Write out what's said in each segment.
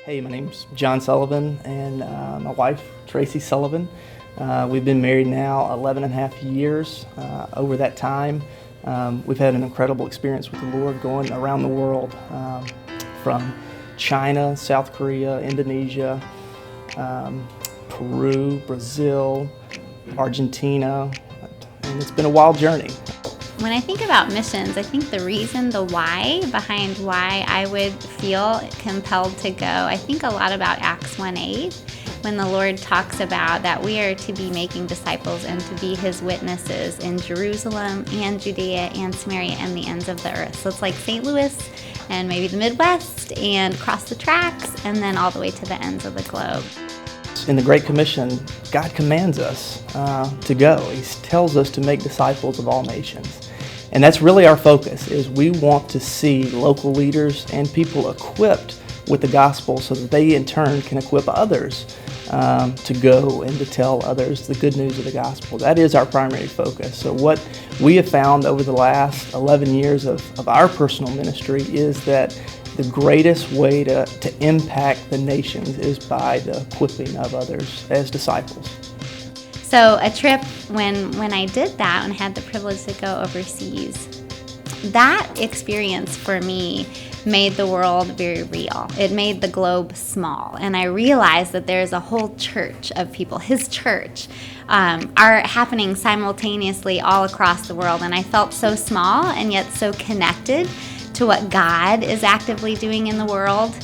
Hey, my name's John Sullivan and my wife, Tracy Sullivan. We've been married now 11 and a half years. Over that time, we've had an incredible experience with the Lord going around the world, from China, South Korea, Indonesia, Peru, Brazil, Argentina, and it's been a wild journey. When I think about missions, I think the reason, the why behind why I would feel compelled to go, I think a lot about Acts 1:8, when the Lord talks about that we are to be making disciples and to be His witnesses in Jerusalem and Judea and Samaria and the ends of the earth. So it's like St. Louis and maybe the Midwest and across the tracks and then all the way to the ends of the globe. In the Great Commission, God commands us to go. He tells us to make disciples of all nations. And that's really our focus, is we want to see local leaders and people equipped with the gospel so that they in turn can equip others to go and to tell others the good news of the gospel. That is our primary focus. So what we have found over the last 11 years of our personal ministry is that the greatest way to impact the nations is by the equipping of others as disciples. So a trip, when I did that and had the privilege to go overseas, that experience for me made the world very real. It made the globe small. And I realized that there's a whole church of people, His church, are happening simultaneously all across the world. And I felt so small and yet so connected to what God is actively doing in the world.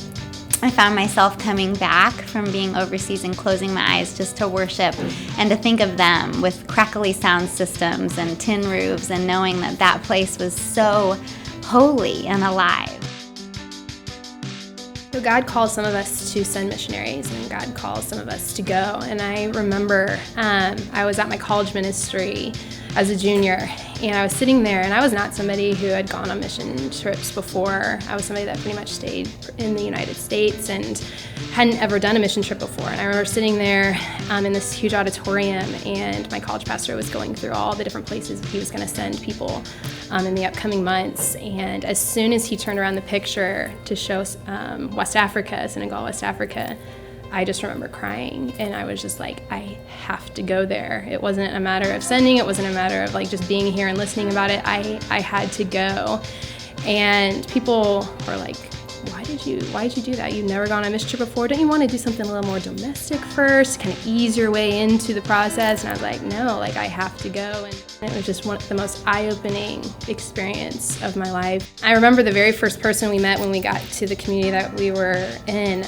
I found myself coming back from being overseas and closing my eyes just to worship and to think of them with crackly sound systems and tin roofs and knowing that that place was so holy and alive. So God calls some of us to send missionaries, and God calls some of us to go. And I remember I was at my college ministry as a junior, and I was sitting there, and I was not somebody who had gone on mission trips before. I was somebody that pretty much stayed in the United States and hadn't ever done a mission trip before. And I remember sitting there in this huge auditorium, and my college pastor was going through all the different places he was going to send people in the upcoming months. And as soon as he turned around the picture to show West Africa, Senegal, West Africa, I just remember crying, and I was just like, I have to go there. It wasn't a matter of sending, it wasn't a matter of like just being here and listening about it. I had to go. And people were like, why did you do that? You've never gone on a mission trip before. Don't you want to do something a little more domestic first, kind of ease your way into the process? And I was like, no, like I have to go. And it was just one of the most eye-opening experience of my life. I remember the very first person we met when we got to the community that we were in.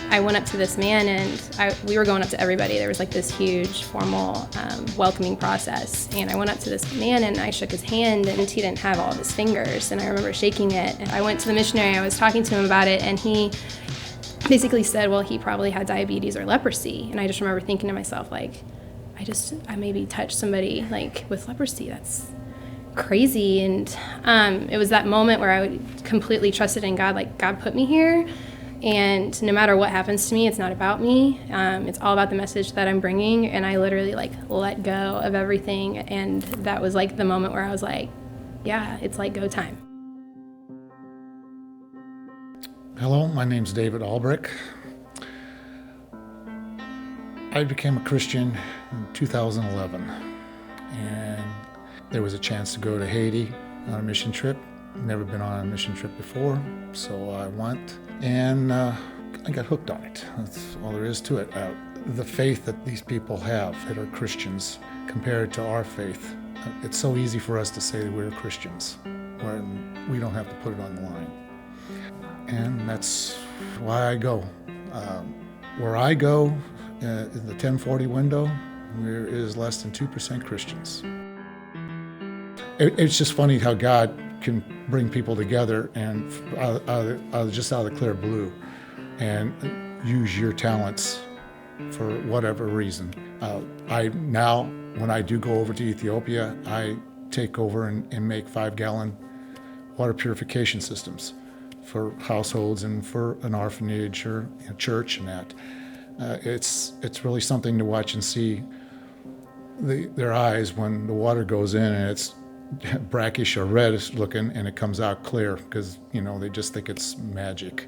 I went up to this man, and we were going up to everybody. There was like this huge formal welcoming process. And I went up to this man, and I shook his hand, and he didn't have all of his fingers. And I remember shaking it. And I went to the missionary, I was talking to him about it, and he basically said, well, he probably had diabetes or leprosy. And I just remember thinking to myself, like, I maybe touched somebody like with leprosy. That's crazy. And it was that moment where I completely trusted in God. Like, God put me here, and no matter what happens to me, it's not about me. It's all about the message that I'm bringing. And I literally like let go of everything. And that was like the moment where I was like, yeah, it's like go time. Hello, my name's David Albrecht. I became a Christian in 2011, and there was a chance to go to Haiti on a mission trip. Never been on a mission trip before, so I went, and I got hooked on it. That's all there is to it. The faith that these people have that are Christians compared to our faith, it's so easy for us to say that we're Christians when we don't have to put it on the line. And that's why I go. Where I go, in the 1040 window, there is less than 2% Christians. It's just funny how God can bring people together and just out of the clear blue and use your talents for whatever reason. Now, when I do go over to Ethiopia, I take over and make 5-gallon water purification systems for households and for an orphanage or a church and that. It's really something to watch and see their eyes when the water goes in and it's brackish or reddish looking and it comes out clear, because they just think it's magic.